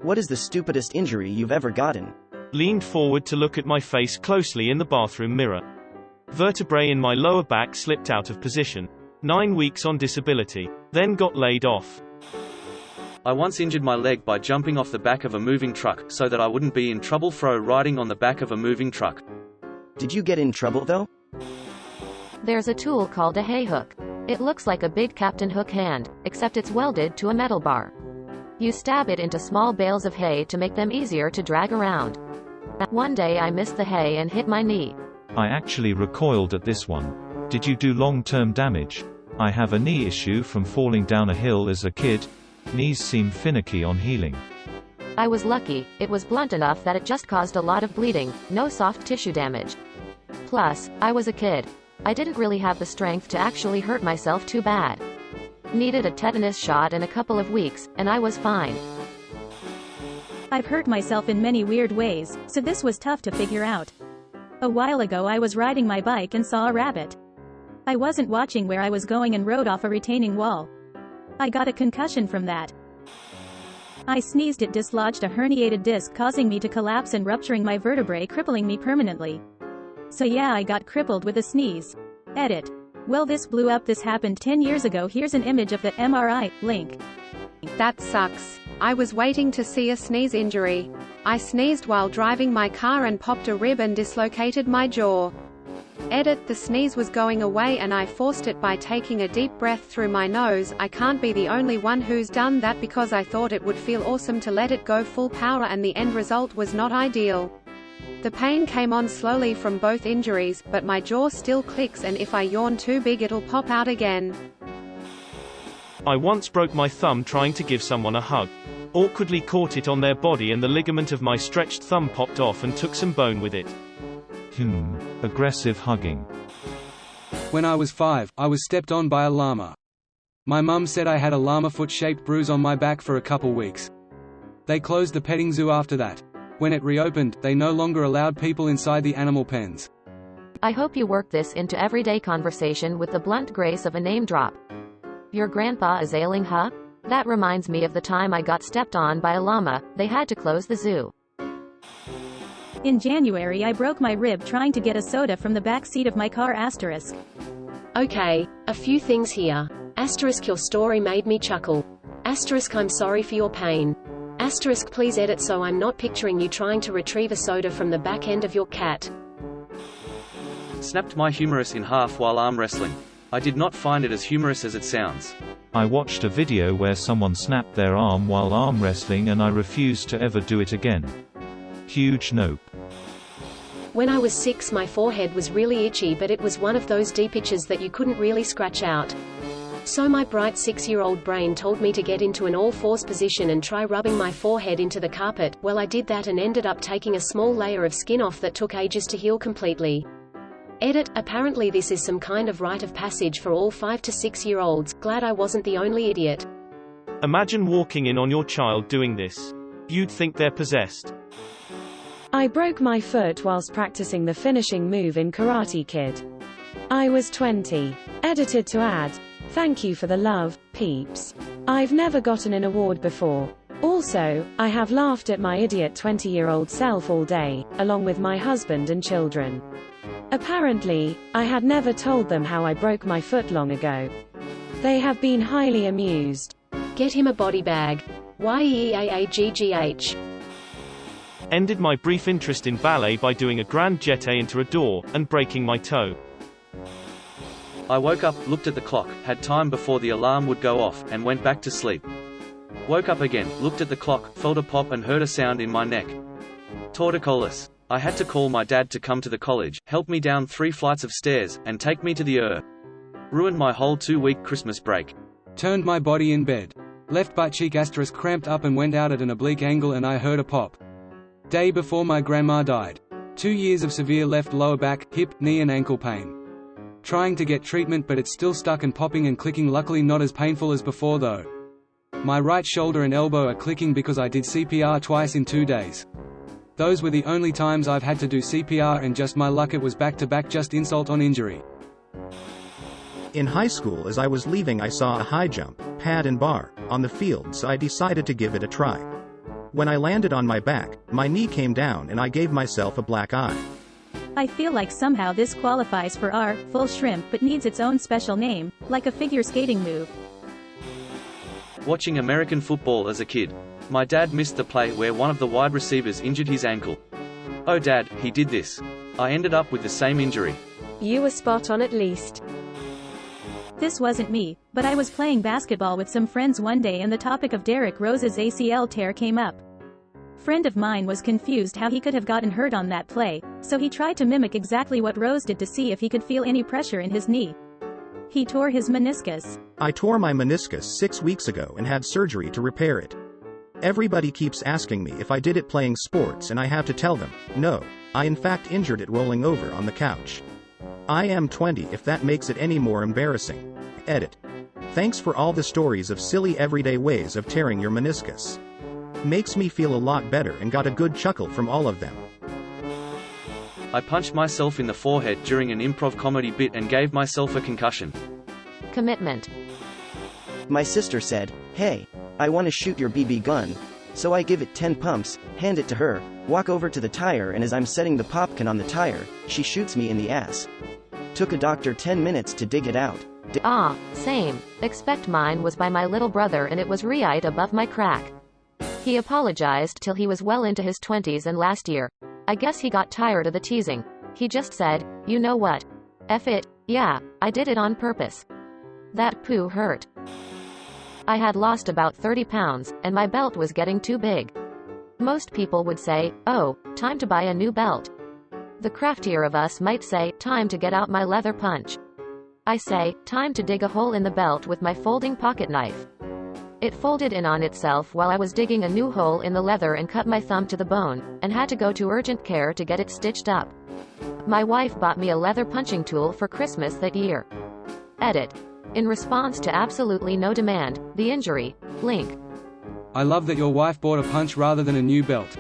What is the stupidest injury you've ever gotten? Leaned forward to look at my face closely in the bathroom mirror. Vertebrae in my lower back slipped out of position. 9 weeks on disability. Then got laid off. I once injured my leg by jumping off the back of a moving truck so that I wouldn't be in trouble riding on the back of a moving truck. Did you get in trouble though? There's a tool called a hay hook. It looks like a big Captain Hook hand, except it's welded to a metal bar. You stab it into small bales of hay to make them easier to drag around. One day I missed the hay and hit my knee. I actually recoiled at this one. Did you do long-term damage? I have a knee issue from falling down a hill as a kid. Knees seem finicky on healing. I was lucky, it was blunt enough that it just caused a lot of bleeding, no soft tissue damage. Plus, I was a kid. I didn't really have the strength to actually hurt myself too bad. Needed a tetanus shot in a couple of weeks, and I was fine. I've hurt myself in many weird ways, so this was tough to figure out. A while ago I was riding my bike and saw a rabbit. I wasn't watching where I was going and rode off a retaining wall. I got a concussion from that. I sneezed, it dislodged a herniated disc causing me to collapse and rupturing my vertebrae, crippling me permanently. So yeah, I got crippled with a sneeze. Edit. Well, this blew up. This happened 10 years ago. Here's an image of the MRI link. That sucks. I was waiting to see a sneeze injury. I sneezed while driving my car and popped a rib and dislocated my jaw. Edit. The sneeze was going away and I forced it by taking a deep breath through my nose. I can't be the only one who's done that because I thought it would feel awesome to let it go full power and the end result was not ideal. The pain came on slowly from both injuries, but my jaw still clicks and if I yawn too big it'll pop out again. I once broke my thumb trying to give someone a hug. Awkwardly caught it on their body and the ligament of my stretched thumb popped off and took some bone with it. Aggressive hugging. When I was 5, I was stepped on by a llama. My mum said I had a llama foot-shaped bruise on my back for a couple weeks. They closed the petting zoo after that. When it reopened, they no longer allowed people inside the animal pens. I hope you work this into everyday conversation with the blunt grace of a name drop. Your grandpa is ailing, huh? That reminds me of the time I got stepped on by a llama. They had to close the zoo. In January I broke my rib trying to get a soda from the back seat of my car. Asterisk. Okay, a few things here. Asterisk, your story made me chuckle. Asterisk, I'm sorry for your pain. Asterisk, please edit so I'm not picturing you trying to retrieve a soda from the back end of your cat. Snapped my humerus in half while arm wrestling. I did not find it as humorous as it sounds. I watched a video where someone snapped their arm while arm wrestling and I refused to ever do it again. Huge nope. When I was 6 my forehead was really itchy, but it was one of those deep itches that you couldn't really scratch out. So my bright 6-year-old brain told me to get into an all-fours position and try rubbing my forehead into the carpet. Well, I did that and ended up taking a small layer of skin off that took ages to heal completely. Edit. Apparently this is some kind of rite of passage for all 5 to 6-year-olds. Glad I wasn't the only idiot. Imagine walking in on your child doing this. You'd think they're possessed. I broke my foot whilst practicing the finishing move in Karate Kid. I was 20. Edited to add, thank you for the love, peeps. I've never gotten an award before. Also, I have laughed at my idiot 20-year-old self all day, along with my husband and children. Apparently, I had never told them how I broke my foot long ago. They have been highly amused. Get him a body bag. YEAAGGH. Ended my brief interest in ballet by doing a grand jeté into a door, and breaking my toe. I woke up, looked at the clock, had time before the alarm would go off, and went back to sleep. Woke up again, looked at the clock, felt a pop and heard a sound in my neck. Torticollis. I had to call my dad to come to the college, help me down 3 flights of stairs, and take me to the ER. Ruined my whole 2-week Christmas break. Turned my body in bed. Left butt cheek asterisk cramped up and went out at an oblique angle and I heard a pop. Day before my grandma died. 2 years of severe left lower back, hip, knee and ankle pain. Trying to get treatment but it's still stuck and popping and clicking, luckily not as painful as before though. My right shoulder and elbow are clicking because I did CPR twice in 2 days. Those were the only times I've had to do CPR and just my luck it was back to back, just insult on injury. In high school as I was leaving I saw a high jump, pad and bar, on the field, so I decided to give it a try. When I landed on my back, my knee came down and I gave myself a black eye. I feel like somehow this qualifies for our full shrimp but needs its own special name, like a figure skating move. Watching American football as a kid. My dad missed the play where one of the wide receivers injured his ankle. Oh Dad, he did this. I ended up with the same injury. You were spot on at least. This wasn't me, but I was playing basketball with some friends one day and the topic of Derrick Rose's ACL tear came up. Friend of mine was confused how he could have gotten hurt on that play, so he tried to mimic exactly what Rose did to see if he could feel any pressure in his knee. He tore his meniscus. I tore my meniscus 6 weeks ago and had surgery to repair it. Everybody keeps asking me if I did it playing sports and I have to tell them, no, I in fact injured it rolling over on the couch. I am 20 if that makes it any more embarrassing. Edit. Thanks for all the stories of silly everyday ways of tearing your meniscus. Makes me feel a lot better and got a good chuckle from all of them. I punched myself in the forehead during an improv comedy bit and gave myself a concussion. Commitment. My sister said, hey, I want to shoot your BB gun. So I give it 10 pumps, hand it to her, walk over to the tire and as I'm setting the popcan on the tire, she shoots me in the ass. Took a doctor 10 minutes to dig it out. Same. Expect mine was by my little brother and it was right above my crack. He apologized till he was well into his 20s and last year. I guess he got tired of the teasing. He just said, you know what? F it, yeah, I did it on purpose. That poo hurt. I had lost about 30 pounds, and my belt was getting too big. Most people would say, oh, time to buy a new belt. The craftier of us might say, time to get out my leather punch. I say, time to dig a hole in the belt with my folding pocket knife. It folded in on itself while I was digging a new hole in the leather and cut my thumb to the bone, and had to go to urgent care to get it stitched up. My wife bought me a leather punching tool for Christmas that year. Edit. In response to absolutely no demand, the injury, link. I love that your wife bought a punch rather than a new belt.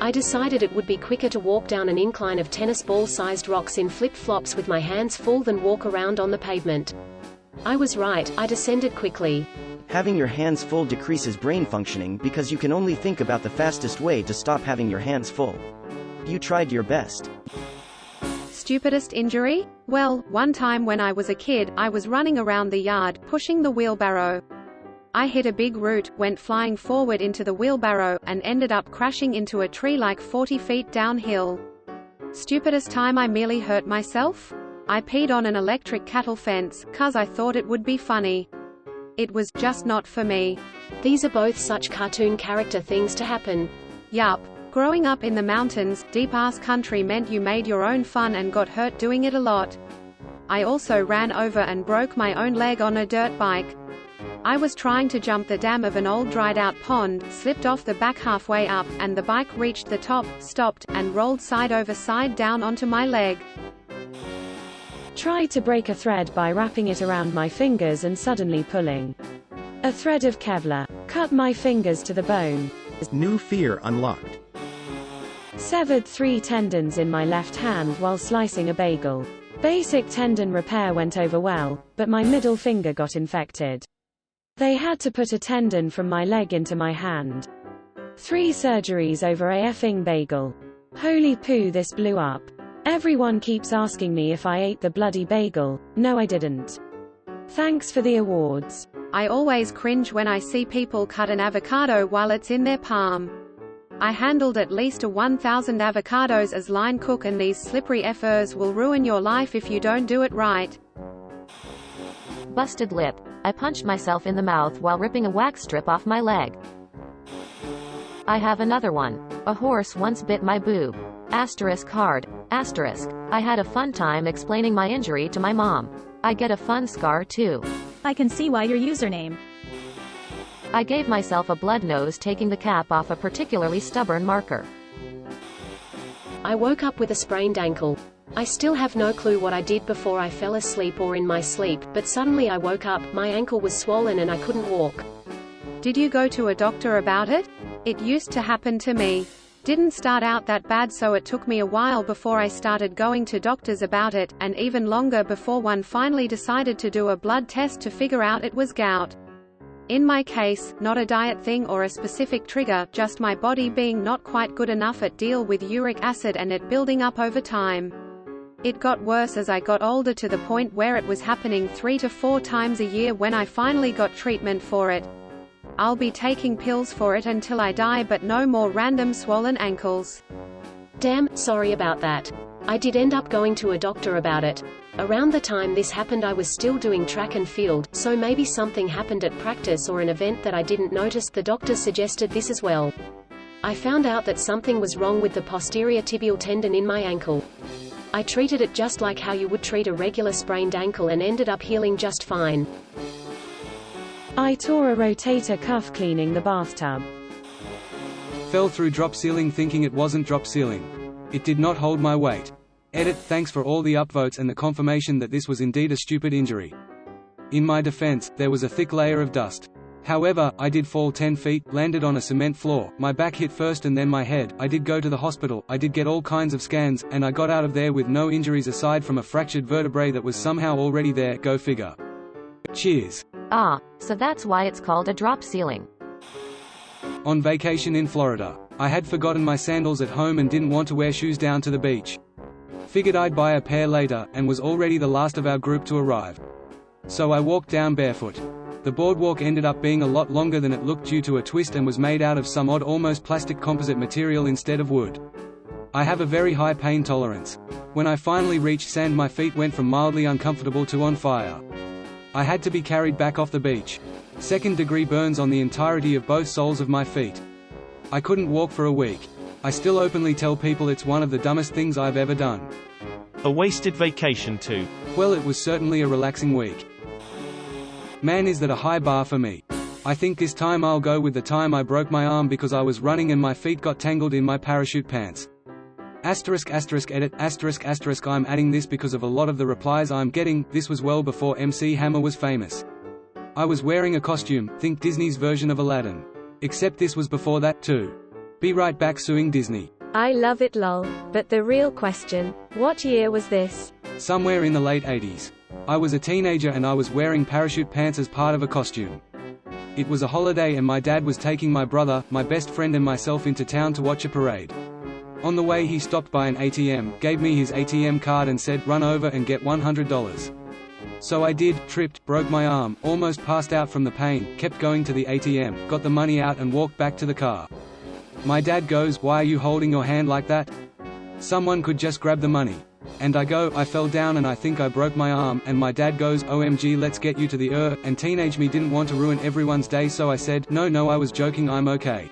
I decided it would be quicker to walk down an incline of tennis ball-sized rocks in flip-flops with my hands full than walk around on the pavement. I was right, I descended quickly. Having your hands full decreases brain functioning because you can only think about the fastest way to stop having your hands full. You tried your best. Stupidest injury? Well, one time when I was a kid, I was running around the yard, pushing the wheelbarrow. I hit a big root, went flying forward into the wheelbarrow, and ended up crashing into a tree like 40 feet downhill. Stupidest time I merely hurt myself? I peed on an electric cattle fence, 'cause I thought it would be funny. It was just not for me. These are both such cartoon character things to happen. Yup. Growing up in the mountains, deep-ass country meant you made your own fun and got hurt doing it a lot. I also ran over and broke my own leg on a dirt bike. I was trying to jump the dam of an old dried-out pond, slipped off the back halfway up, and the bike reached the top, stopped, and rolled side over side down onto my leg. Tried to break a thread by wrapping it around my fingers and suddenly pulling a thread of Kevlar. Cut my fingers to the bone. New fear unlocked. Severed 3 tendons in my left hand while slicing a bagel. Basic tendon repair went over well, but my middle finger got infected. They had to put a tendon from my leg into my hand. 3 surgeries over a effing bagel. Holy poo, this blew up. Everyone keeps asking me if I ate the bloody bagel. No, I didn't. Thanks for the awards. I always cringe when I see people cut an avocado while it's in their palm. I handled at least 1,000 avocados as line cook, and these slippery effers will ruin your life if you don't do it right. Busted lip. I punched myself in the mouth while ripping a wax strip off my leg. I have another one. A horse once bit my boob. Asterisk hard. Asterisk. I had a fun time explaining my injury to my mom. I get a fun scar too. I can see why your username. I gave myself a blood nose taking the cap off a particularly stubborn marker. I woke up with a sprained ankle. I still have no clue what I did before I fell asleep or in my sleep, but suddenly I woke up, my ankle was swollen and I couldn't walk. Did you go to a doctor about it? It used to happen to me. Didn't start out that bad, so it took me a while before I started going to doctors about it, and even longer before one finally decided to do a blood test to figure out it was gout. In my case, not a diet thing or a specific trigger, just my body being not quite good enough at deal with uric acid and it building up over time. It got worse as I got older to the point where it was happening 3 to 4 times a year when I finally got treatment for it. I'll be taking pills for it until I die, but no more random swollen ankles. Damn, sorry about that. I did end up going to a doctor about it. Around the time this happened I was still doing track and field, so maybe something happened at practice or an event that I didn't notice. The doctor suggested this as well. I found out that something was wrong with the posterior tibial tendon in my ankle. I treated it just like how you would treat a regular sprained ankle and ended up healing just fine. I tore a rotator cuff cleaning the bathtub. Fell through drop ceiling thinking it wasn't drop ceiling. It did not hold my weight. Edit. Thanks for all the upvotes and the confirmation that this was indeed a stupid injury. In my defense, there was a thick layer of dust. However, I did fall 10 feet, landed on a cement floor, my back hit first and then my head. I did go to the hospital, I did get all kinds of scans, and I got out of there with no injuries aside from a fractured vertebrae that was somehow already there. Go figure. Cheers. Ah, so that's why it's called a drop ceiling. On vacation in Florida. I had forgotten my sandals at home and didn't want to wear shoes down to the beach. Figured I'd buy a pair later, and was already the last of our group to arrive. So I walked down barefoot. The boardwalk ended up being a lot longer than it looked due to a twist and was made out of some odd almost plastic composite material instead of wood. I have a very high pain tolerance. When I finally reached sand my feet went from mildly uncomfortable to on fire. I had to be carried back off the beach. Second-degree burns on the entirety of both soles of my feet. I couldn't walk for a week. I still openly tell people it's one of the dumbest things I've ever done. A wasted vacation too. Well, it was certainly a relaxing week. Man, is that a high bar for me. I think this time I'll go with the time I broke my arm because I was running and my feet got tangled in my parachute pants. Edit ***, I'm adding this because of a lot of the replies I'm getting. This was well before MC Hammer was famous. I was wearing a costume, think Disney's version of Aladdin. Except this was before that too. Be right back suing Disney. I love it lol, but the real question, what year was this? Somewhere in the late 80s. I was a teenager and I was wearing parachute pants as part of a costume. It was a holiday and my dad was taking my brother, my best friend and myself into town to watch a parade. On the way he stopped by an ATM, gave me his ATM card and said, "Run over and get $100. So I did, tripped, broke my arm, almost passed out from the pain, kept going to the ATM, got the money out and walked back to the car. My dad goes, "Why are you holding your hand like that? Someone could just grab the money." And I go, "I fell down and I think I broke my arm," and my dad goes, "OMG, let's get you to the and teenage me didn't want to ruin everyone's day, so I said, No, I was joking, I'm okay.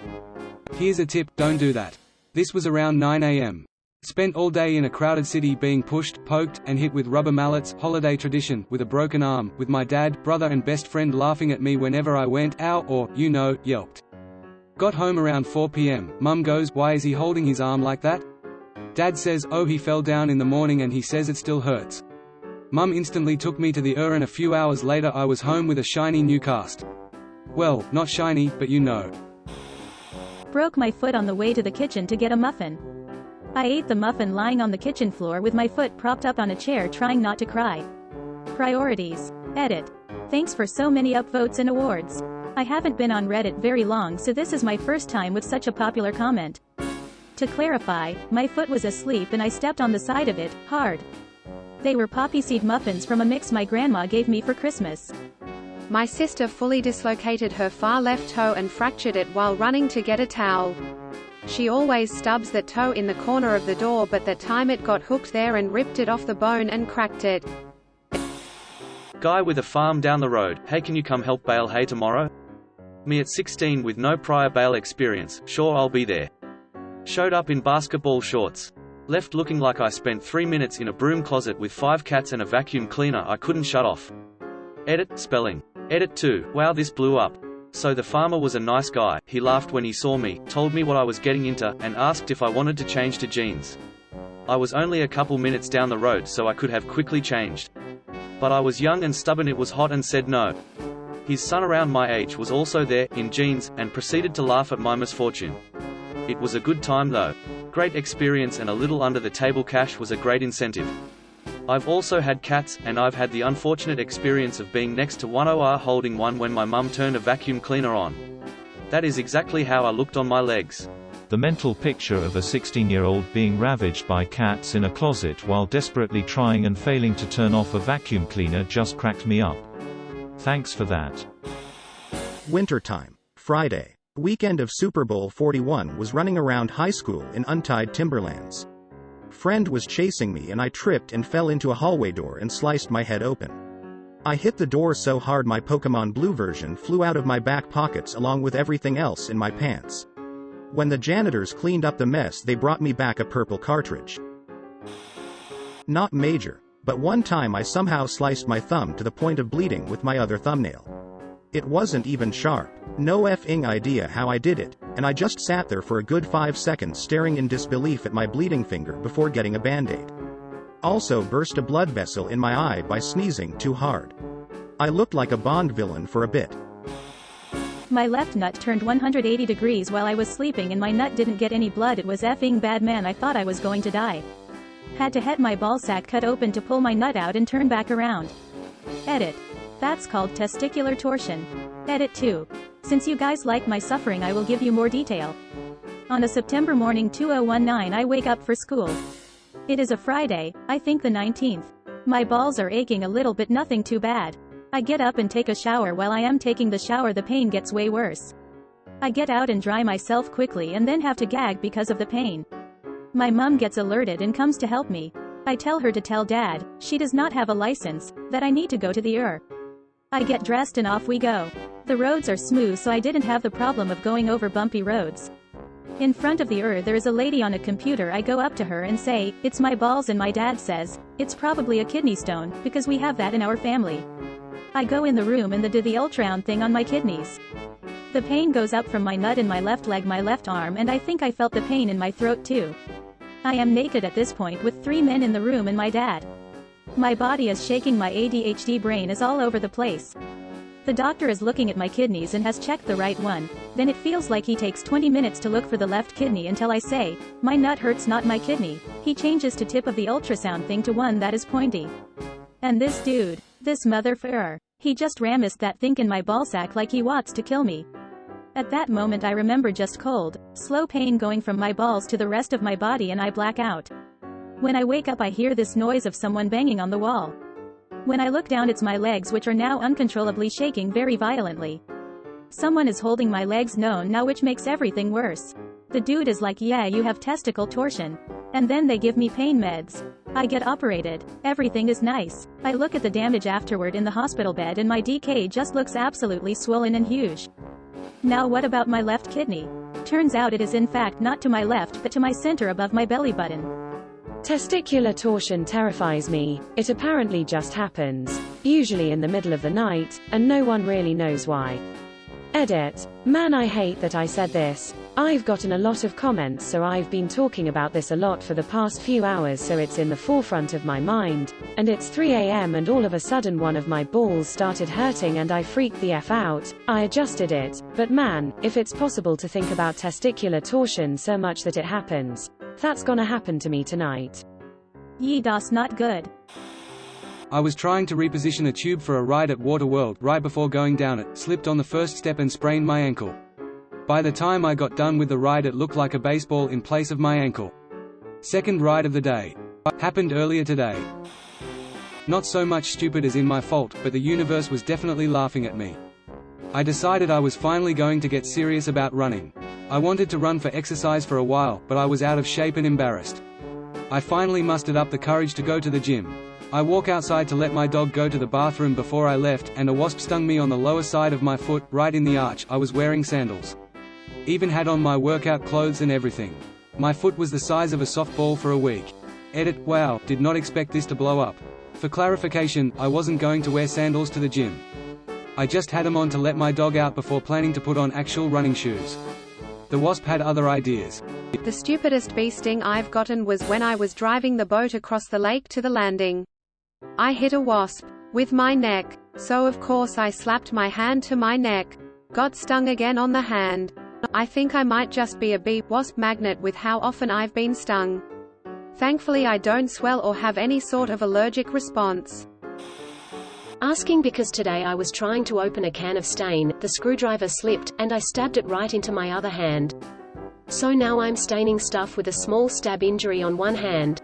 Here's a tip, don't do that. This was around 9 a.m. Spent all day in a crowded city being pushed, poked, and hit with rubber mallets, holiday tradition, with a broken arm, with my dad, brother and best friend laughing at me whenever I went, ow, or, yelped. Got home around 4 p.m, Mum goes, "Why is he holding his arm like that?" Dad says, "Oh, he fell down in the morning and he says it still hurts." Mum instantly took me to the and a few hours later I was home with a shiny new cast. Well, not shiny, but Broke my foot on the way to the kitchen to get a muffin. I ate the muffin lying on the kitchen floor with my foot propped up on a chair trying not to cry. Priorities. Edit. Thanks for so many upvotes and awards. I haven't been on Reddit very long, so this is my first time with such a popular comment. To clarify, my foot was asleep and I stepped on the side of it, hard. They were poppy seed muffins from a mix my grandma gave me for Christmas. My sister fully dislocated her far left toe and fractured it while running to get a towel. She always stubs that toe in the corner of the door, but that time it got hooked there and ripped it off the bone and cracked it. Guy with a farm down the road, "Hey, can you come help bale hay tomorrow?" Me at 16 with no prior bale experience, "Sure, I'll be there." Showed up in basketball shorts. Left looking like I spent 3 minutes in a broom closet with 5 cats and a vacuum cleaner I couldn't shut off. Edit, spelling. Edit 2, wow, this blew up. So the farmer was a nice guy, he laughed when he saw me, told me what I was getting into, and asked if I wanted to change to jeans. I was only a couple minutes down the road so I could have quickly changed. But I was young and stubborn, it was hot, and said no. His son around my age was also there, in jeans, and proceeded to laugh at my misfortune. It was a good time though. Great experience, and a little under the table cash was a great incentive. I've also had cats, and I've had the unfortunate experience of being next to one or holding one when my mum turned a vacuum cleaner on. That is exactly how I looked on my legs. The mental picture of a 16-year-old being ravaged by cats in a closet while desperately trying and failing to turn off a vacuum cleaner just cracked me up. Thanks for that. Wintertime, Friday. Weekend of Super Bowl 41 was running around high school in untied timberlands. Friend was chasing me and I tripped and fell into a hallway door and sliced my head open. I hit the door so hard my Pokemon Blue version flew out of my back pockets along with everything else in my pants. When the janitors cleaned up the mess they brought me back a purple cartridge. Not major, but one time I somehow sliced my thumb to the point of bleeding with my other thumbnail. It wasn't even sharp. No effing idea how I did it, and I just sat there for a good 5 seconds staring in disbelief at my bleeding finger before getting a band-aid. Also burst a blood vessel in my eye by sneezing too hard. I looked like a Bond villain for a bit. My left nut turned 180 degrees while I was sleeping and my nut didn't get any blood. It was effing bad, man. I thought I was going to die. Had to have my ballsack cut open to pull my nut out and turn back around. Edit. That's called testicular torsion. Edit 2. Since you guys like my suffering I will give you more detail. On a September morning 2019 I wake up for school. It is a Friday, I think the 19th. My balls are aching a little but nothing too bad. I get up and take a shower. While I am taking the shower the pain gets way worse. I get out and dry myself quickly and then have to gag because of the pain. My mom gets alerted and comes to help me. I tell her to tell Dad, she does not have a license, that I need to go to the ER. I get dressed and off we go. The roads are smooth so I didn't have the problem of going over bumpy roads. In front of the ER there is a lady on a computer. I go up to her and say, it's my balls, and my dad says, it's probably a kidney stone, because we have that in our family. I go in the room and do the ultrasound thing on my kidneys. The pain goes up from my nut in my left leg, my left arm, and I think I felt the pain in my throat too. I am naked at this point with 3 men in the room and my dad. My body is shaking, my ADHD brain is all over the place. The doctor is looking at my kidneys and has checked the right one. Then it feels like he takes 20 minutes to look for the left kidney until I say, my nut hurts, not my kidney. He changes to tip of the ultrasound thing to one that is pointy. And this dude, this motherfucker, he just rammed that thing in my ballsack like he wants to kill me. At that moment I remember just cold, slow pain going from my balls to the rest of my body and I black out. When I wake up I hear this noise of someone banging on the wall. When I look down it's my legs, which are now uncontrollably shaking very violently. Someone is holding my legs now, which makes everything worse. The dude is like, yeah, you have testicle torsion. And then they give me pain meds. I get operated. Everything is nice. I look at the damage afterward in the hospital bed and my DK just looks absolutely swollen and huge. Now what about my left kidney? Turns out it is in fact not to my left but to my center above my belly button. Testicular torsion terrifies me. It apparently just happens, usually in the middle of the night, and no one really knows why. Edit. Man, I hate that I said this. I've gotten a lot of comments, so I've been talking about this a lot for the past few hours, so it's in the forefront of my mind, and it's 3 AM and all of a sudden one of my balls started hurting and I freaked the F out. I adjusted it, but man, if it's possible to think about testicular torsion so much that it happens, that's gonna happen to me tonight. Yee, das not good. I was trying to reposition a tube for a ride at Waterworld. Right before going down it, slipped on the first step and sprained my ankle. By the time I got done with the ride it looked like a baseball in place of my ankle. Second ride of the day. Happened earlier today. Not so much stupid as in my fault, but the universe was definitely laughing at me. I decided I was finally going to get serious about running. I wanted to run for exercise for a while, but I was out of shape and embarrassed. I finally mustered up the courage to go to the gym. I walk outside to let my dog go to the bathroom before I left, and a wasp stung me on the lower side of my foot, right in the arch. I was wearing sandals. Even had on my workout clothes and everything. My foot was the size of a softball for a week. Edit. Wow, did not expect this to blow up. For clarification, I wasn't going to wear sandals to the gym. I just had them on to let my dog out before planning to put on actual running shoes. The wasp had other ideas. The stupidest bee sting I've gotten was when I was driving the boat across the lake to the landing. I hit a wasp with my neck, so of course I slapped my hand to my neck. Got stung again on the hand. I think I might just be a bee-wasp magnet with how often I've been stung. Thankfully I don't swell or have any sort of allergic response. Asking because today I was trying to open a can of stain, the screwdriver slipped, and I stabbed it right into my other hand. So now I'm staining stuff with a small stab injury on one hand.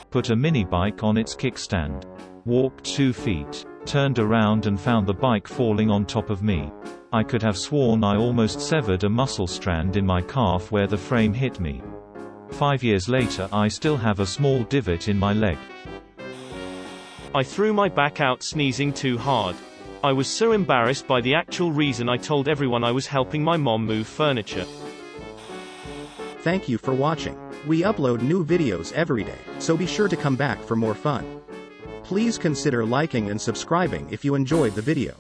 Put a mini bike on its kickstand. Walked 2 feet. Turned around and found the bike falling on top of me. I could have sworn I almost severed a muscle strand in my calf where the frame hit me. 5 years later I still have a small divot in my leg. I threw my back out sneezing too hard. I was so embarrassed by the actual reason I told everyone I was helping my mom move furniture. Thank you for watching. We upload new videos every day, so be sure to come back for more fun. Please consider liking and subscribing if you enjoyed the video.